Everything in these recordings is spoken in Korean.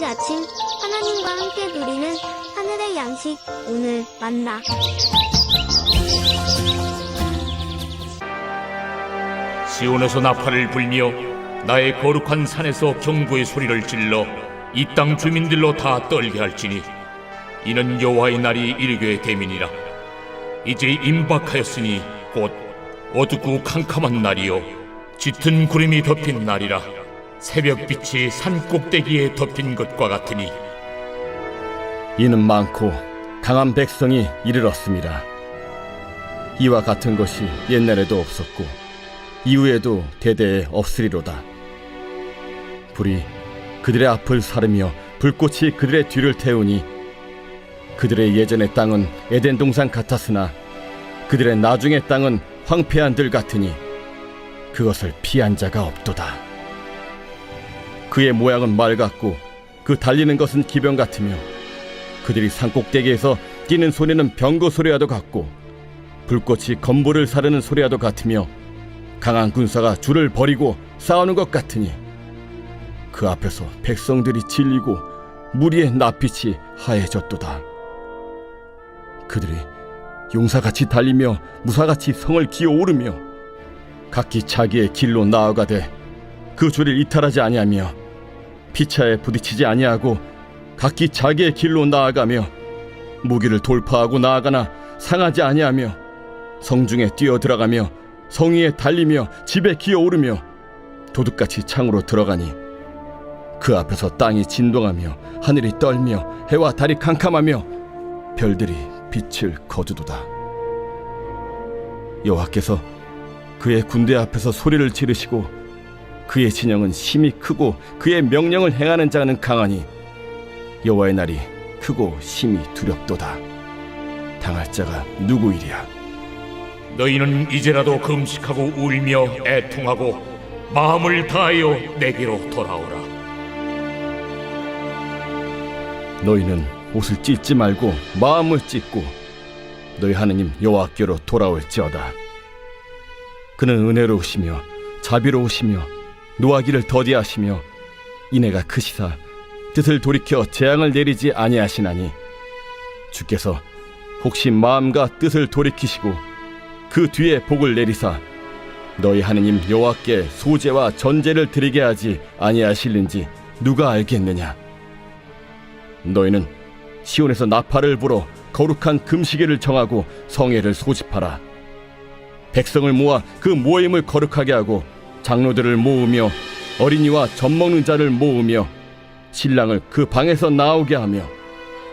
아침 하나님과 함께 누리는 하늘의 양식 오늘 만나. 시온에서 나팔을 불며 나의 거룩한 산에서 경고의 소리를 질러 이 땅 주민들로 다 떨게 할지니 이는 여호와의 날이 이르게 됨이니라. 이제 임박하였으니 곧 어둡고 캄캄한 날이요 짙은 구름이 덮인 날이라. 새벽빛이 산 꼭대기에 덮인 것과 같으니 이는 많고 강한 백성이 이르렀습니다. 이와 같은 것이 옛날에도 없었고 이후에도 대대에 없으리로다. 불이 그들의 앞을 사르며 불꽃이 그들의 뒤를 태우니 그들의 예전의 땅은 에덴 동산 같았으나 그들의 나중의 땅은 황폐한 들 같으니 그것을 피한 자가 없도다. 그의 모양은 말 같고 그 달리는 것은 기병 같으며 그들이 산꼭대기에서 뛰는 소리는 병거 소리와도 같고 불꽃이 건물을 사르는 소리와도 같으며 강한 군사가 줄을 버리고 싸우는 것 같으니 그 앞에서 백성들이 질리고 무리의 낯빛이 하얘졌도다. 그들이 용사같이 달리며 무사같이 성을 기어오르며 각기 자기의 길로 나아가되 그 줄을 이탈하지 아니하며 피차에 부딪히지 아니하고 각기 자기의 길로 나아가며 무기를 돌파하고 나아가나 상하지 아니하며 성중에 뛰어들어가며 성 위에 달리며 집에 기어오르며 도둑같이 창으로 들어가니 그 앞에서 땅이 진동하며 하늘이 떨며 해와 달이 캄캄하며 별들이 빛을 거두도다. 여호와께서 그의 군대 앞에서 소리를 지르시고 그의 진영은 심히 크고 그의 명령을 행하는 자는 강하니 여호와의 날이 크고 심히 두렵도다. 당할 자가 누구이랴? 너희는 이제라도 금식하고 울며 애통하고 마음을 다하여 내게로 돌아오라. 너희는 옷을 찢지 말고 마음을 찢고 너희 하느님 여호와께로 돌아올지어다. 그는 은혜로우시며 자비로우시며 노하기를 더디하시며 인애가 크시사 뜻을 돌이켜 재앙을 내리지 아니하시나니 주께서 혹시 마음과 뜻을 돌이키시고 그 뒤에 복을 내리사 너희 하느님 여호와께 소제와 전제를 드리게 하지 아니하실는지 누가 알겠느냐? 너희는 시온에서 나팔을 불어 거룩한 금시계를 정하고 성회를 소집하라. 백성을 모아 그 모임을 거룩하게 하고 장로들을 모으며 어린이와 젖먹는 자를 모으며 신랑을 그 방에서 나오게 하며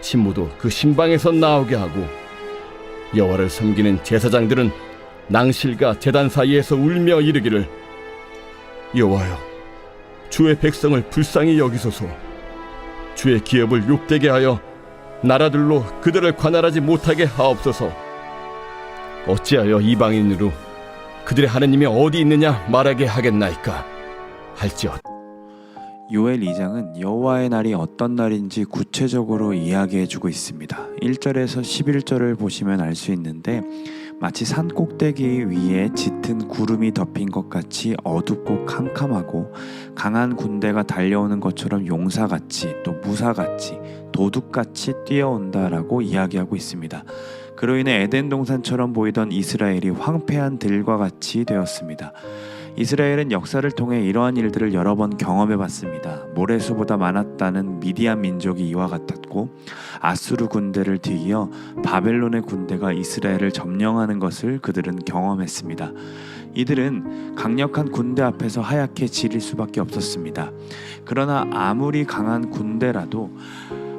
신부도 그 신방에서 나오게 하고 여호와를 섬기는 제사장들은 낭실과 제단 사이에서 울며 이르기를 여호와여 주의 백성을 불쌍히 여기소서. 주의 기업을 욕되게 하여 나라들로 그들을 관할하지 못하게 하옵소서. 어찌하여 이방인으로 그들의 하느님이 어디 있느냐 말하게 하겠나이까 할지어다. 요엘 2장은 여호와의 날이 어떤 날인지 구체적으로 이야기해주고 있습니다. 1절에서 11절을 보시면 알 수 있는데 마치 산 꼭대기 위에 짙은 구름이 덮인 것 같이 어둡고 캄캄하고 강한 군대가 달려오는 것처럼 용사같이 또 무사같이 도둑같이 뛰어온다라고 이야기하고 있습니다. 그로 인해 에덴 동산처럼 보이던 이스라엘이 황폐한 들과 같이 되었습니다. 이스라엘은 역사를 통해 이러한 일들을 여러 번 경험해봤습니다. 모래수보다 많았다는 미디안 민족이 이와 같았고 아수르 군대를 뒤이어 바벨론의 군대가 이스라엘을 점령하는 것을 그들은 경험했습니다. 이들은 강력한 군대 앞에서 하얗게 지릴 수밖에 없었습니다. 그러나 아무리 강한 군대라도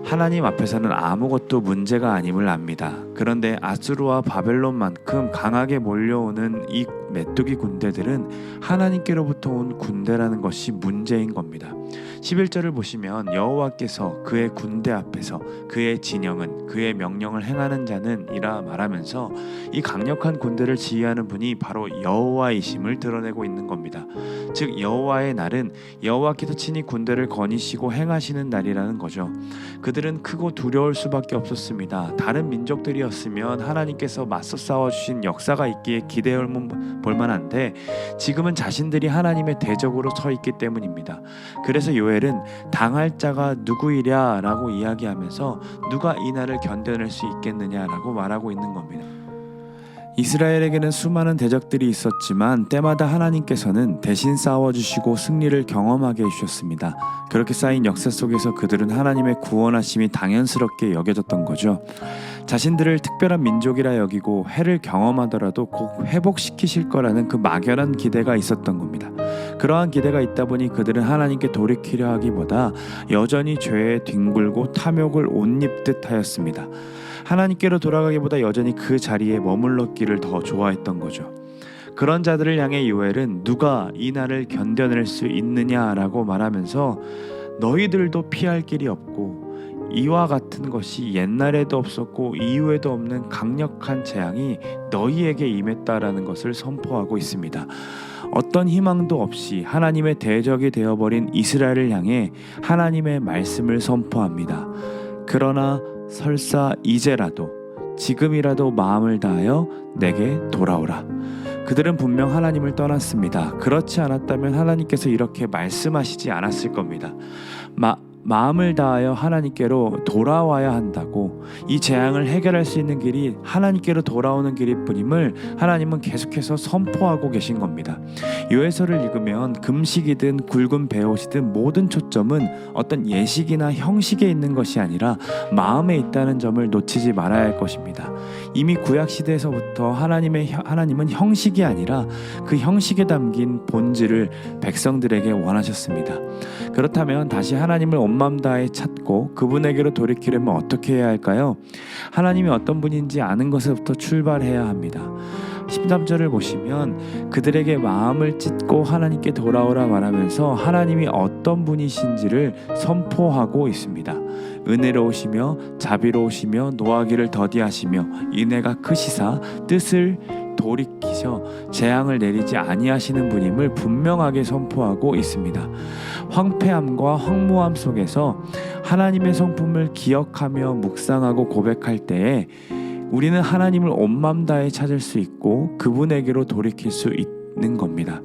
하나님 앞에서는 아무것도 문제가 아님을 압니다. 그런데 아수르와 바벨론만큼 강하게 몰려오는 이 메뚜기 군대들은 하나님께로부터 온 군대라는 것이 문제인 겁니다. 11절을 보시면 여호와께서 그의 군대 앞에서 그의 진영은 그의 명령을 행하는 자는 이라 말하면서 이 강력한 군대를 지휘하는 분이 바로 여호와이심을 드러내고 있는 겁니다. 즉 여호와의 날은 여호와께서 친히 군대를 거니시고 행하시는 날이라는 거죠. 그들은 크고 두려울 수밖에 없었습니다. 다른 민족들이었으면 하나님께서 맞서 싸워주신 역사가 있기에 기대해 볼만한데 지금은 자신들이 하나님의 대적으로 서 있기 때문입니다. 그래서 요엘은 요엘은 당할 자가 누구이랴 라고 이야기하면서 누가 이 날을 견뎌낼 수 있겠느냐라고 말하고 있는 겁니다. 이스라엘에게는 수많은 대적들이 있었지만 때마다 하나님께서는 대신 싸워주시고 승리를 경험하게 해주셨습니다. 그렇게 쌓인 역사 속에서 그들은 하나님의 구원하심이 당연스럽게 여겨졌던 거죠. 자신들을 특별한 민족이라 여기고 해를 경험하더라도 꼭 회복시키실 거라는 그 막연한 기대가 있었던 겁니다. 그러한 기대가 있다 보니 그들은 하나님께 돌이키려 하기보다 여전히 죄에 뒹굴고 탐욕을 옷 입듯 하였습니다. 하나님께로 돌아가기보다 여전히 그 자리에 머물렀기를 더 좋아했던 거죠. 그런 자들을 향해 요엘은 누가 이 날을 견뎌낼 수 있느냐라고 말하면서 너희들도 피할 길이 없고 이와 같은 것이 옛날에도 없었고 이후에도 없는 강력한 재앙이 너희에게 임했다라는 것을 선포하고 있습니다. 어떤 희망도 없이 하나님의 대적이 되어버린 이스라엘을 향해 하나님의 말씀을 선포합니다. 그러나 설사 이제라도 지금이라도 마음을 다하여 내게 돌아오라. 그들은 분명 하나님을 떠났습니다. 그렇지 않았다면 하나님께서 이렇게 말씀하시지 않았을 겁니다. 마음을 다하여 하나님께로 돌아와야 한다고, 이 재앙을 해결할 수 있는 길이 하나님께로 돌아오는 길일 뿐임을 하나님은 계속해서 선포하고 계신 겁니다. 요해서를 읽으면 금식이든 굵은 배옷이든 모든 초점은 어떤 예식이나 형식에 있는 것이 아니라 마음에 있다는 점을 놓치지 말아야 할 것입니다. 이미 구약 시대에서부터 하나님은 형식이 아니라 그 형식에 담긴 본질을 백성들에게 원하셨습니다. 그렇다면 다시 하나님을 온 마음 다해 찾고 그분에게로 돌이키려면 어떻게 해야 할까요? 하나님이 어떤 분인지 아는 것에서부터 출발해야 합니다. 13절을 보시면 그들에게 마음을 찢고 하나님께 돌아오라 말하면서 하나님이 어떤 분이신지를 선포하고 있습니다. 은혜로우시며 자비로우시며 노하기를 더디하시며 인애가 크시사 뜻을 돌이키셔 재앙을 내리지 아니하시는 분임을 분명하게 선포하고 있습니다. 황폐함과 황무함 속에서 하나님의 성품을 기억하며 묵상하고 고백할 때에 우리는 하나님을 온 마음 다해 찾을 수 있고 그분에게로 돌이킬 수 있는 겁니다.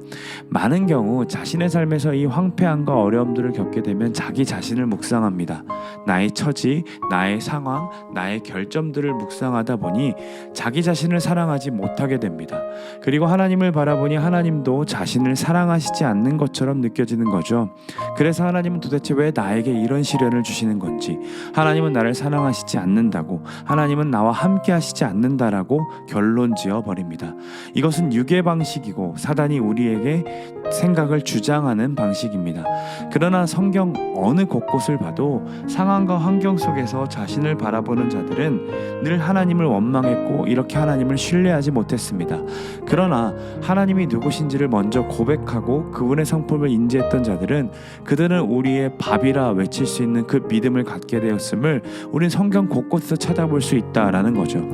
많은 경우 자신의 삶에서 이 황폐함과 어려움들을 겪게 되면 자기 자신을 묵상합니다. 나의 처지, 나의 상황, 나의 결점들을 묵상하다 보니 자기 자신을 사랑하지 못하게 됩니다. 그리고 하나님을 바라보니 하나님도 자신을 사랑하시지 않는 것처럼 느껴지는 거죠. 그래서 하나님은 도대체 왜 나에게 이런 시련을 주시는 건지, 하나님은 나를 사랑하시지 않는다고, 하나님은 나와 함께 하시지 않는다라고 결론 지어 버립니다. 이것은 유괴 방식이고 사단이 우리에게 생각을 주장하는 방식입니다. 그러나 성경 어느 곳곳을 봐도 상황과 환경 속에서 자신을 바라보는 자들은 늘 하나님을 원망했고 이렇게 하나님을 신뢰하지 못했습니다. 그러나 하나님이 누구신지를 먼저 고백하고 그분의 성품을 인지했던 자들은 그들은 우리의 밥이라 외칠 수 있는 그 믿음을 갖게 되었음을 우린 성경 곳곳에서 찾아볼 수 있다라는 거죠.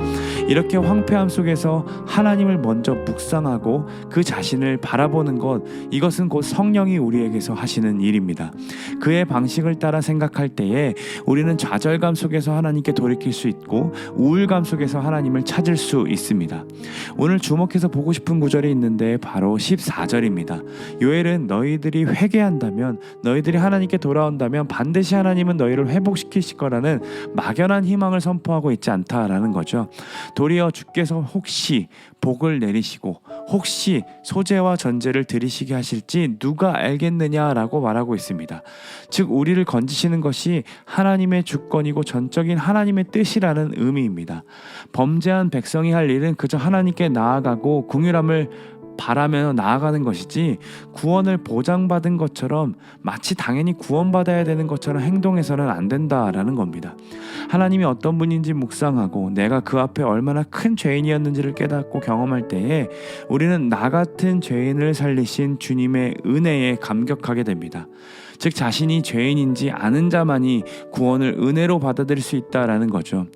이렇게 황폐함 속에서 하나님을 먼저 묵상하고 그 자신을 바라보는 것, 이것은 곧 성령이 우리에게서 하시는 일입니다. 그의 방식을 따라 생각할 때에 우리는 좌절감 속에서 하나님께 돌이킬 수 있고 우울감 속에서 하나님을 찾을 수 있습니다. 오늘 주목해서 보고 싶은 구절이 있는데 바로 14절입니다. 요엘은 너희들이 회개한다면, 너희들이 하나님께 돌아온다면 반드시 하나님은 너희를 회복시키실 거라는 막연한 희망을 선포하고 있지 않다라는 거죠. 도리어 주께서 혹시 복을 내리시고 혹시 소재와 전제를 들이시게 하실지 누가 알겠느냐라고 말하고 있습니다. 즉 우리를 건지시는 것이 하나님의 주권이고 전적인 하나님의 뜻이라는 의미입니다. 범죄한 백성이 할 일은 그저 하나님께 나아가고 긍휼함을 바라며 나아가는 것이지 구원을 보장받은 것처럼 마치 당연히 구원받아야 되는 것처럼 행동해서는 안 된다라는 겁니다. 하나님이 어떤 분인지 묵상하고 내가 그 앞에 얼마나 큰 죄인이었는지를 깨닫고 경험할 때에 우리는 나 같은 죄인을 살리신 주님의 은혜에 감격하게 됩니다. 즉 자신이 죄인인지 아는 자만이 구원을 은혜로 받아들일 수 있다라는 거죠.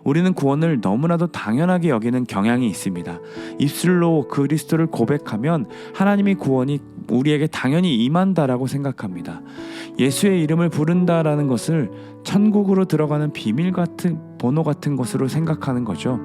우리는 구원을 너무나도 당연하게 여기는 경향이 있습니다. 입술로 그리스도를 고백하면 하나님의 구원이 우리에게 당연히 임한다라고 생각합니다. 예수의 이름을 부른다라는 것을 천국으로 들어가는 비밀 같은 번호 같은 것으로 생각하는 거죠.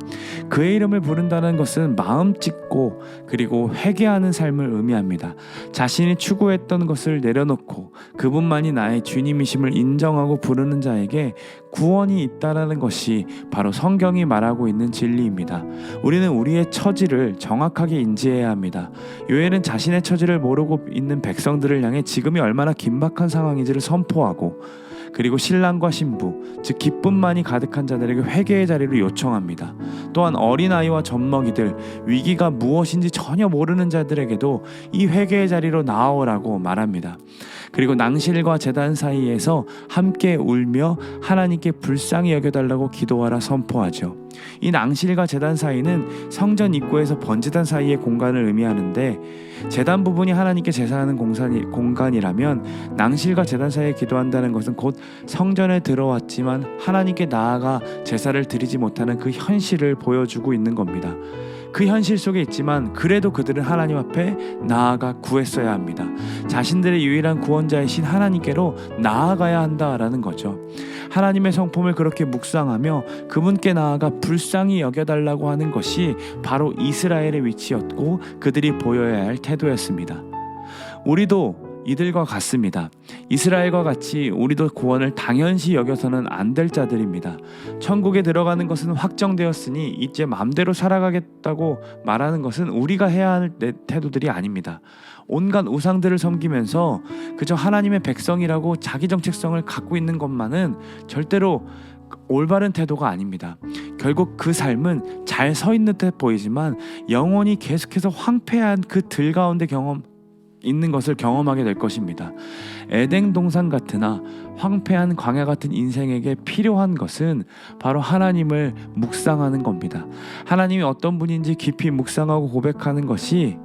그의 이름을 부른다는 것은 마음 찢고 그리고 회개하는 삶을 의미합니다. 자신이 추구했던 것을 내려놓고 그분만이 나의 주님이심을 인정하고 부르는 자에게 구원이 있다라는 것이 바로 성경이 말하고 있는 진리입니다. 우리는 우리의 처지를 정확하게 인지해야 합니다. 요엘은 자신의 처지를 모르고 있는 백성들을 향해 지금이 얼마나 긴박한 상황인지를 선포하고 그리고 신랑과 신부, 즉 기쁨만이 가득한 자들에게 회개의 자리를 요청합니다. 또한 어린아이와 젖먹이들, 위기가 무엇인지 전혀 모르는 자들에게도 이 회개의 자리로 나아오라고 말합니다. 그리고 낭실과 제단 사이에서 함께 울며 하나님께 불쌍히 여겨달라고 기도하라 선포하죠. 이 낭실과 제단 사이는 성전 입구에서 번제단 사이의 공간을 의미하는데, 제단 부분이 하나님께 제사하는 공간이라면 낭실과 제단 사이에 기도한다는 것은 곧 성전에 들어왔지만 하나님께 나아가 제사를 드리지 못하는 그 현실을 보여주고 있는 겁니다. 그 현실 속에 있지만 그래도 그들은 하나님 앞에 나아가 구했어야 합니다. 자신들의 유일한 구원자이신 하나님께로 나아가야 한다라는 거죠. 하나님의 성품을 그렇게 묵상하며 그분께 나아가 불쌍히 여겨달라고 하는 것이 바로 이스라엘의 위치였고 그들이 보여야 할 태도였습니다. 우리도 이들과 같습니다. 이스라엘과 같이 우리도 구원을 당연시 여겨서는 안 될 자들입니다. 천국에 들어가는 것은 확정되었으니 이제 마음대로 살아가겠다고 말하는 것은 우리가 해야 할 태도들이 아닙니다. 온갖 우상들을 섬기면서 그저 하나님의 백성이라고 자기 정체성을 갖고 있는 것만은 절대로 올바른 태도가 아닙니다. 결국 그 삶은 잘 서 있는 듯 보이지만 영혼이 계속해서 황폐한 그 들 가운데 있는 것을 경험하게 될 것입니다. 에덴 동산 같으나 황폐한 광야 같은 인생에게 필요한 것은 바로 하나님을 묵상하는 겁니다. 하나님이 어떤 분인지 깊이 묵상하고 고백하는 것이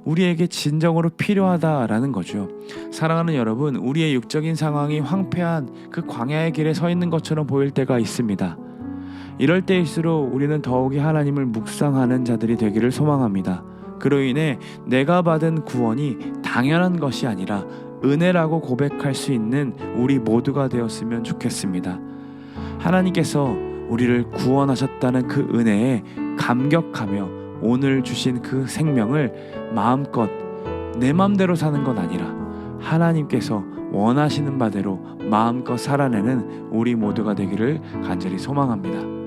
우리에게 진정으로 필요하다라는 거죠. 사랑하는 여러분, 우리의 육적인 상황이 황폐한 그 광야의 길에 서 있는 것처럼 보일 때가 있습니다. 이럴 때일수록 우리는 더욱이 하나님을 묵상하는 자들이 되기를 소망합니다. 그로 인해 내가 받은 구원이 당연한 것이 아니라 은혜라고 고백할 수 있는 우리 모두가 되었으면 좋겠습니다. 하나님께서 우리를 구원하셨다는 그 은혜에 감격하며 오늘 주신 그 생명을 마음껏 내 맘대로 사는 건 아니라 하나님께서 원하시는 바대로 마음껏 살아내는 우리 모두가 되기를 간절히 소망합니다.